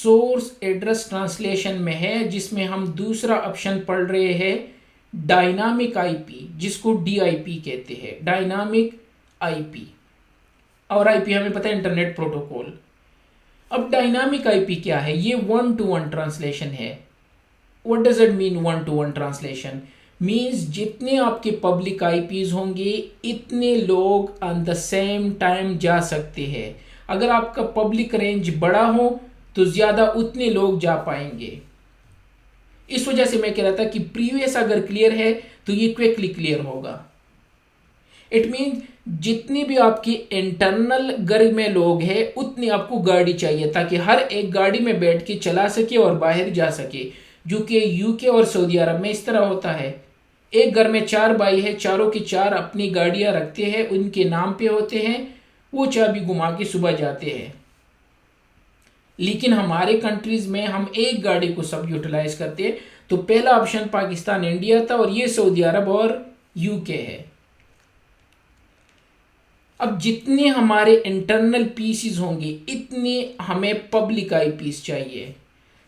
Source address translation में है, जिसमें हम दूसरा ऑप्शन पढ़ रहे हैं डायनामिक आईपी, जिसको डीआईपी कहते हैं, डायनामिक आईपी। और आईपी हमें पता है इंटरनेट प्रोटोकॉल। अब डायनामिक आईपी क्या है? ये 1-to-1 ट्रांसलेशन है। What does it mean 1-to-1 translation? Means जितने आपके पब्लिक आईपीज होंगे इतने लोग ऑन द सेम टाइम जा सकते हैं। अगर आपका पब्लिक रेंज बड़ा हो तो ज्यादा उतने लोग जा पाएंगे। इस वजह से मैं कह रहा था कि प्रीवियस अगर क्लियर है तो ये क्विकली क्लियर होगा। इट मीन जितने भी आपके इंटरनल घर में लोग हैं उतनी आपको गाड़ी चाहिए, ताकि हर एक गाड़ी में बैठ के चला सके और बाहर जा सके। जो कि यूके और सऊदी अरब में इस तरह होता है। एक घर में 4 भाई है, चारों के चार अपनी गाड़ियां रखते हैं, उनके नाम पे होते हैं, वो चाबी घुमा के सुबह जाते हैं। लेकिन हमारे कंट्रीज में हम एक गाड़ी को सब यूटिलाइज करते हैं। तो पहला ऑप्शन पाकिस्तान इंडिया था और ये सऊदी अरब और यूके है। अब जितने हमारे इंटरनल पीसीज होंगे इतने हमें पब्लिक आईपीस चाहिए।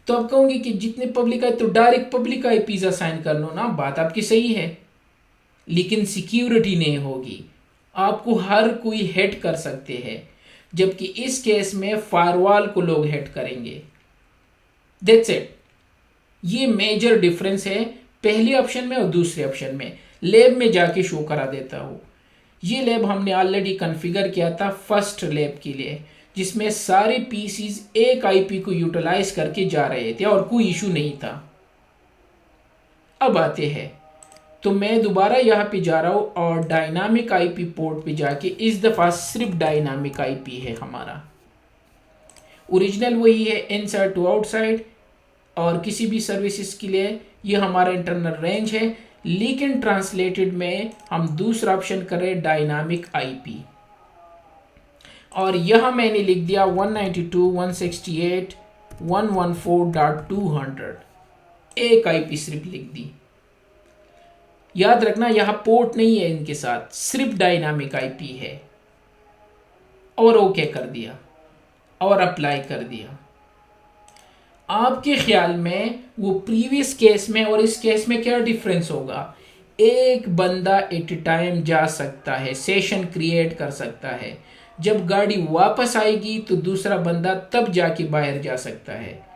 तो आप कहोगे कि जितने पब्लिक आई तो डायरेक्ट पब्लिक आईपीस असाइन कर लो ना, बात आपकी सही है, लेकिन सिक्योरिटी नहीं होगी। आपको हर कोई हेड कर सकते हैं, जबकि इस केस में फायरवॉल को लोग हेड करेंगे। That's it. ये मेजर डिफरेंस है पहले ऑप्शन में और दूसरे ऑप्शन में। लैब में जाके शो करा देता हूं। ये लैब हमने ऑलरेडी कॉन्फ़िगर किया था फर्स्ट लैब के लिए, जिसमें सारे पीसीज एक आईपी को यूटिलाइज करके जा रहे थे और कोई इशू नहीं था। अब आते हैं, तो मैं दोबारा यहाँ पे जा रहा हूँ और डायनामिक आईपी पोर्ट पे जाके इस दफ़ा सिर्फ डायनामिक आईपी है हमारा। ओरिजिनल वही है इनसाइड टू आउटसाइड, और किसी भी सर्विसेज के लिए ये हमारा इंटरनल रेंज है, लेकिन ट्रांसलेटेड में हम दूसरा ऑप्शन करें डायनामिक आईपी। और यहां मैंने लिख दिया 192.168.114.200, एक आईपी सिर्फ लिख दी। याद रखना यहां पोर्ट नहीं है इनके साथ, सिर्फ डायनामिक आईपी है। और ओके कर दिया और अप्लाई कर दिया। आपके ख्याल में वो प्रीवियस केस में और इस केस में क्या डिफरेंस होगा? एक बंदा एट टाइम जा सकता है, सेशन क्रिएट कर सकता है। जब गाड़ी वापस आएगी तो दूसरा बंदा तब जाके बाहर जा सकता है।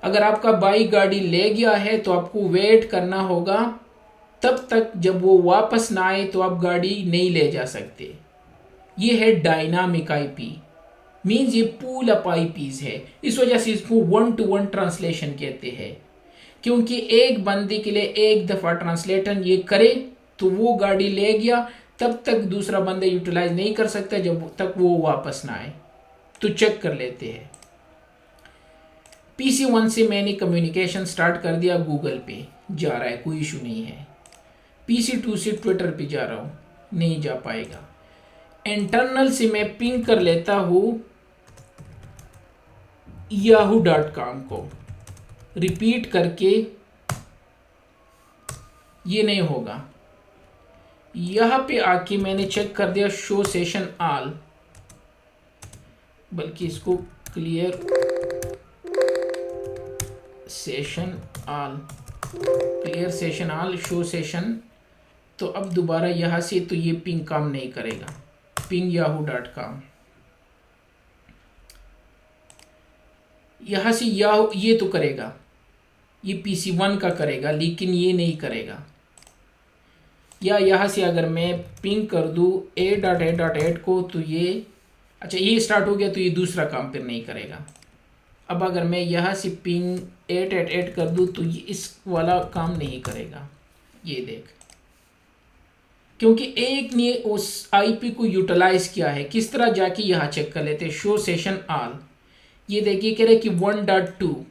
अगर आपका भाई गाड़ी ले गया है तो आपको वेट करना होगा तब तक, जब वो वापस ना आए तो आप गाड़ी नहीं ले जा सकते। ये है डायनामिक आईपी, मीन्स ये पूल अप आईपीज है। इस वजह से इसको 1-to-1 ट्रांसलेशन कहते हैं, क्योंकि एक बंदे के लिए एक दफ़ा ट्रांसलेशन ये करे तो वो गाड़ी ले गया तब तक दूसरा बंदा यूटिलाइज नहीं कर सकता जब तक वो वापस ना आए। तो चेक कर लेते हैं। PC1 से मैंने कम्युनिकेशन स्टार्ट कर दिया, गूगल पे जा रहा है, कोई इशू नहीं है। PC2 से ट्विटर पे जा रहा हूँ, नहीं जा पाएगा। इंटरनल से मैं पिंग कर लेता हूँ yahoo.com को, रिपीट करके, ये नहीं होगा। यहां पे आके मैंने चेक कर दिया शो सेशन ऑल, बल्कि इसको clear session all, clear session all, show session. तो अब दोबारा यहां से तो ये पिंग काम नहीं करेगा, पिंग yahoo.com। यहां से याहू ये तो करेगा, ये PC1 का करेगा, लेकिन ये नहीं करेगा। या यहां से अगर मैं पिंग कर दूं a.a.8 को तो ये, अच्छा ये स्टार्ट हो गया तो ये दूसरा काम फिर नहीं करेगा। अब अगर मैं यहां से पिंग 888 कर दूं तो ये इस वाला काम नहीं करेगा। ये देख, क्योंकि एक ने उस आईपी को यूटिलाइज किया है। किस तरह जाके यहाँ चेक कर लेते हैं, शो सेशन ऑल। ये देखिए कह रहे हैं कि 1.2,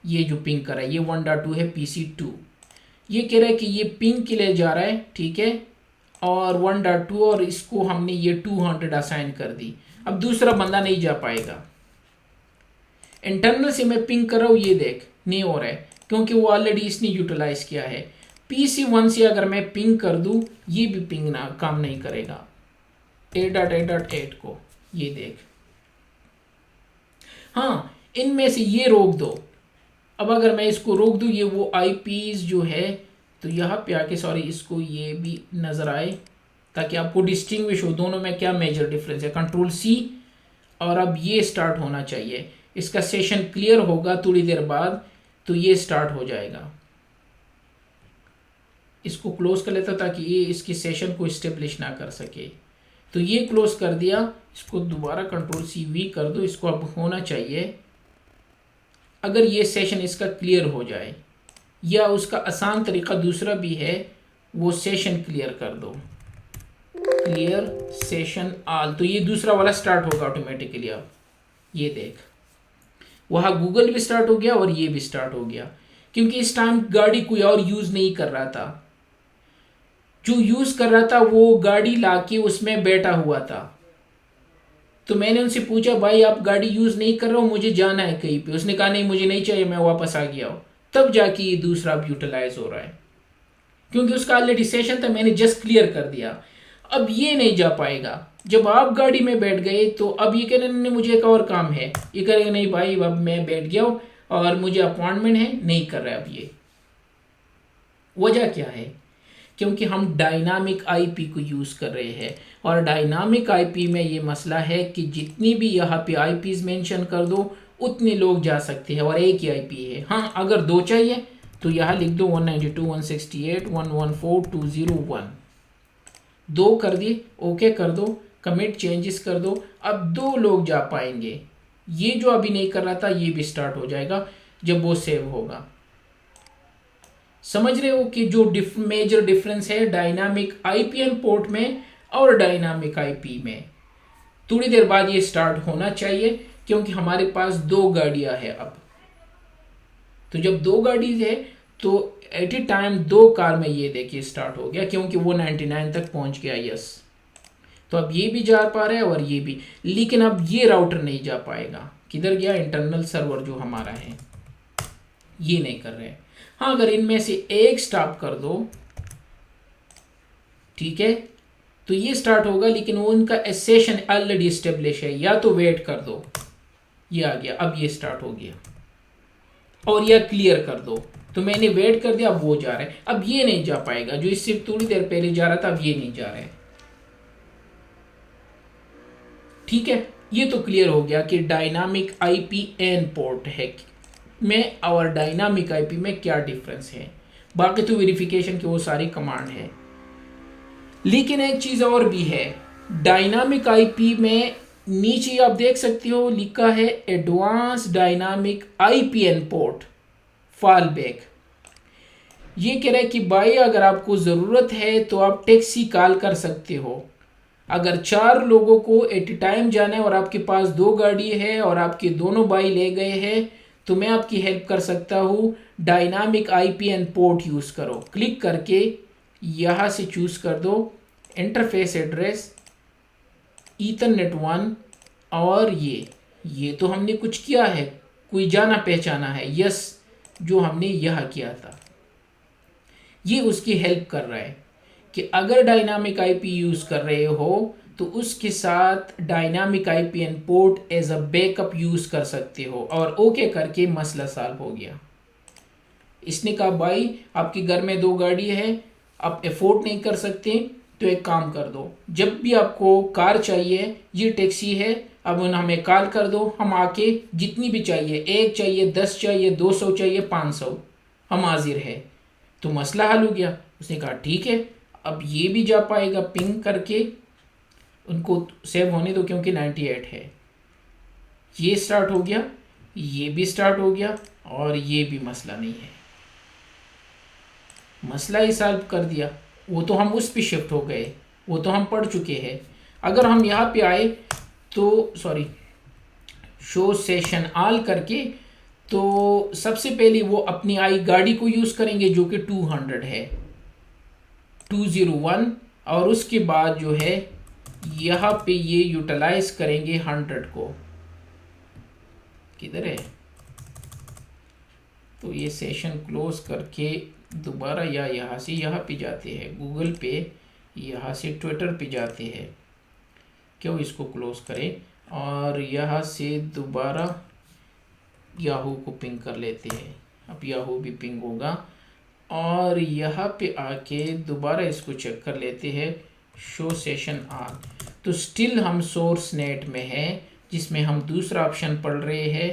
ये जो पिंग कर रहा है ये 1.2 है PC2। ये कह रहा है कि ये पिंग के लिए जा रहा है, ठीक है, और 1.2, और इसको हमने ये 200 असाइन कर दी। अब दूसरा बंदा नहीं जा पाएगा। इंटरनल से मैं पिंग कर रहा हूँ, ये देख नहीं हो रहा है क्योंकि वो ऑलरेडी इसने यूटिलाइज किया है। PC1 से अगर मैं पिंग कर दूं ये भी पिंग ना काम नहीं करेगा 8.8.8 को, ये देख। हाँ, इनमें से ये रोक दो। अब अगर मैं इसको रोक दूँ, ये वो आईपीज जो है, तो यहाँ पे आके सॉरी इसको ये भी नज़र आए ताकि आपको डिस्टिंग्विश हो दोनों में क्या मेजर डिफरेंस है। कंट्रोल सी, और अब ये स्टार्ट होना चाहिए। इसका सेशन क्लियर होगा थोड़ी देर बाद, तो ये स्टार्ट हो जाएगा। इसको क्लोज कर लेता ताकि ये इसकी सेशन को इस्टेब्लिश ना कर सके। तो ये क्लोज कर दिया। इसको दोबारा कंट्रोल सी वी कर दो। इसको अब होना चाहिए, अगर ये सेशन इसका क्लियर हो जाए, या उसका आसान तरीका दूसरा भी है, वो सेशन क्लियर कर दो, क्लियर सेशन ऑल, तो ये दूसरा वाला स्टार्ट होगा ऑटोमेटिकली। अब ये देख, वहाँ गूगल भी स्टार्ट हो गया और ये भी स्टार्ट हो गया, क्योंकि इस टाइम गाड़ी कोई और यूज़ नहीं कर रहा था। जो यूज़ कर रहा था वो गाड़ी लाके उसमें बैठा हुआ था। तो मैंने उनसे पूछा, भाई आप गाड़ी यूज़ नहीं कर रहे हो, मुझे जाना है कहीं पे। उसने कहा नहीं मुझे नहीं चाहिए, मैं वापस आ गया हूँ। तब जाके ये दूसरा अब यूटिलाइज हो रहा है, क्योंकि उसका ऑलरेडी सेशन था, मैंने जस्ट क्लियर कर दिया। अब ये नहीं जा पाएगा। जब आप गाड़ी में बैठ गए तो अब ये कहने नहीं मुझे एक और काम है, ये करेगा नहीं भाई अब मैं बैठ गया हूँ और मुझे अपॉइंटमेंट है, नहीं कर रहा है। अब ये वजह क्या है? क्योंकि हम डायनामिक आईपी को यूज़ कर रहे हैं, और डायनामिक आईपी में ये मसला है कि जितनी भी यहाँ पे आईपीज मेंशन कर दो उतने लोग जा सकते हैं, और एक ही आईपी है। हाँ अगर दो चाहिए तो यहाँ लिख दो 192.168.114.201, दो कर दी, ओके कर दो, कमिट चेंजेस कर दो। अब दो लोग जा पाएंगे। ये जो अभी नहीं कर रहा था ये भी स्टार्ट हो जाएगा जब वो सेव होगा। समझ रहे हो कि जो मेजर डिफरेंस है डायनामिक आईपीएन पोर्ट में और डायनामिक आईपी में। थोड़ी देर बाद ये स्टार्ट होना चाहिए, क्योंकि हमारे पास दो गाड़ियां हैं अब। तो जब दो गाड़ी है तो एट ए टाइम दो कार में ये देखिए स्टार्ट हो गया, क्योंकि वो 99 तक पहुंच गया। यस, तो अब ये भी जा पा रहा है और ये भी, लेकिन अब ये राउटर नहीं जा पाएगा। किधर गया? इंटरनल सर्वर जो हमारा है, ये नहीं कर रहे हैं। हाँ अगर इनमें से एक स्टॉप कर दो, ठीक है, तो ये स्टार्ट होगा, लेकिन वो उनका सेशन ऑलरेडी स्टेब्लिश है। या तो वेट कर दो, ये आ गया, अब ये स्टार्ट हो गया, और यह क्लियर कर दो। तो मैंने वेट कर दिया, अब वो जा रहा है। अब ये नहीं जा पाएगा, जो इससे थोड़ी देर पहले जा रहा था, अब ये नहीं जा रहा है। ठीक है, ये तो क्लियर हो गया कि डायनामिक आईपी एन पोर्ट है में और डायनामिक आईपी में क्या डिफरेंस है। बाकी तो वेरिफिकेशन के वो सारी कमांड है। लेकिन एक चीज और भी है, डायनामिक आईपी में नीचे आप देख सकते हो लिखा है advance dynamic IPN port fall back. ये कह रहा है कि भाई अगर आपको ज़रूरत है तो आप टैक्सी कॉल कर सकते हो। अगर 4 लोगों को एट ए टाइम जाना है और आपके पास 2 गाड़ी है और आपके दोनों भाई ले गए हैं, तो मैं आपकी हेल्प कर सकता हूँ। डायनामिक आईपीएन पोर्ट यूज़ करो। क्लिक करके यहाँ से चूज़ कर दो इंटरफेस एड्रेस ईथरनेट 1, और ये तो हमने कुछ किया है, कोई जाना पहचाना है। यस, जो हमने यह किया था, ये उसकी हेल्प कर रहा है कि अगर डायनामिक आईपी यूज़ कर रहे हो तो उसके साथ dynamic IPN port as a backup use कर सकते हो। और ओके करके मसला सॉल्व हो गया। इसने कहा भाई आपके घर में 2 गाड़ी है, आप अफोर्ड नहीं कर सकते, तो एक काम कर दो, जब भी आपको कार चाहिए, ये टैक्सी है, अब हमें कॉल कर दो, हम आके जितनी भी चाहिए, 1 चाहिए, 10 चाहिए, 200 चाहिए, 500, हम हाजिर है। तो मसला हल हो गया। उसने कहा ठीक है, अब ये भी जा पाएगा। पिंग करके उनको सेव होने दो, क्योंकि 98 है। ये स्टार्ट हो गया, ये भी स्टार्ट हो गया, और ये भी मसला नहीं है। मसला ही सॉल्व कर दिया। वो तो हम उस पे शिफ्ट हो गए, वो तो हम पढ़ चुके हैं। अगर हम यहाँ पे आए तो सॉरी शो सेशन ऑल करके, तो सबसे पहले वो अपनी आई गाड़ी को यूज़ करेंगे जो कि 200 है, 201, और उसके बाद जो है यहाँ पे ये यूटिलाइज करेंगे 100 को। किधर है? तो ये सेशन क्लोज करके दोबारा या यहाँ से यहाँ पे जाते हैं गूगल पे, यहाँ से ट्विटर पे जाते हैं। क्यों इसको क्लोज करें, और यहाँ से दोबारा याहू को पिंग कर लेते हैं। अब याहू भी पिंग होगा और यहाँ पे आके दोबारा इसको चेक कर लेते हैं, शो सेशन ऑन। तो स्टिल हम सोर्स नेट में है जिसमें हम दूसरा ऑप्शन पढ़ रहे हैं।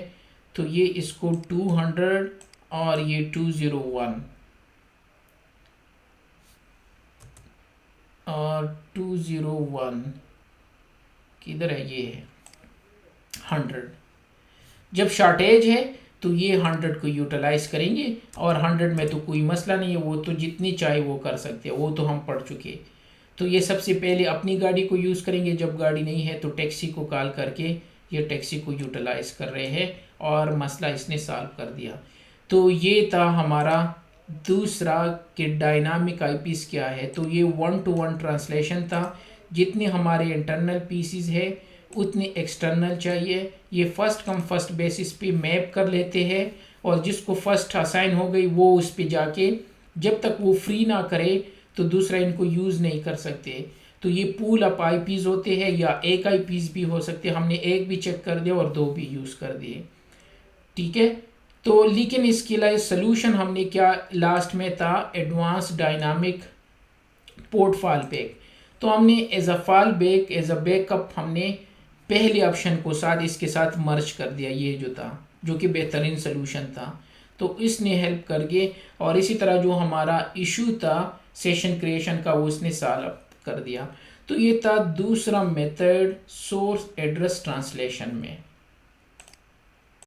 तो ये इसको 200 और ये 201 और 201 किधर है, ये है 100। जब शॉर्टेज है तो ये 100 को यूटिलाइज करेंगे और 100 में तो कोई मसला नहीं है, वो तो जितनी चाहे वो कर सकते हैं, वो तो हम पढ़ चुके। तो ये सबसे पहले अपनी गाड़ी को यूज़ करेंगे, जब गाड़ी नहीं है तो टैक्सी को कॉल करके ये टैक्सी को यूटिलाइज कर रहे हैं और मसला इसने सॉल्व कर दिया। तो ये था हमारा दूसरा कि डायनामिक आईपीस क्या है। तो ये 1-to-1 ट्रांसलेशन था, जितने हमारे इंटरनल पीसीज है उतने एक्सटर्नल चाहिए। ये फर्स्ट कम फर्स्ट बेसिस पे मैप कर लेते हैं और जिसको फर्स्ट असाइन हो गई वो उस पे जाके जब तक वो फ्री ना करे तो दूसरा इनको यूज़ नहीं कर सकते। तो ये पूल अप आईपीस होते हैं या एक आईपीस भी हो सकते हैं। हमने एक भी चेक कर दिया और 2 भी यूज़ कर दिए, ठीक है। तो लेकिन इसके लिए सोल्यूशन हमने क्या लास्ट में था, advance dynamic port file back. तो हमने as a file back as a backup हमने पहले ऑप्शन को साथ इसके साथ मर्ज कर दिया, ये जो था जो कि बेहतरीन सोल्यूशन था। तो इसने हेल्प करके और इसी तरह जो हमारा इशू था सेशन क्रिएशन का वो उसने सॉल्व कर दिया। तो ये था दूसरा मेथड सोर्स एड्रेस ट्रांसलेशन में।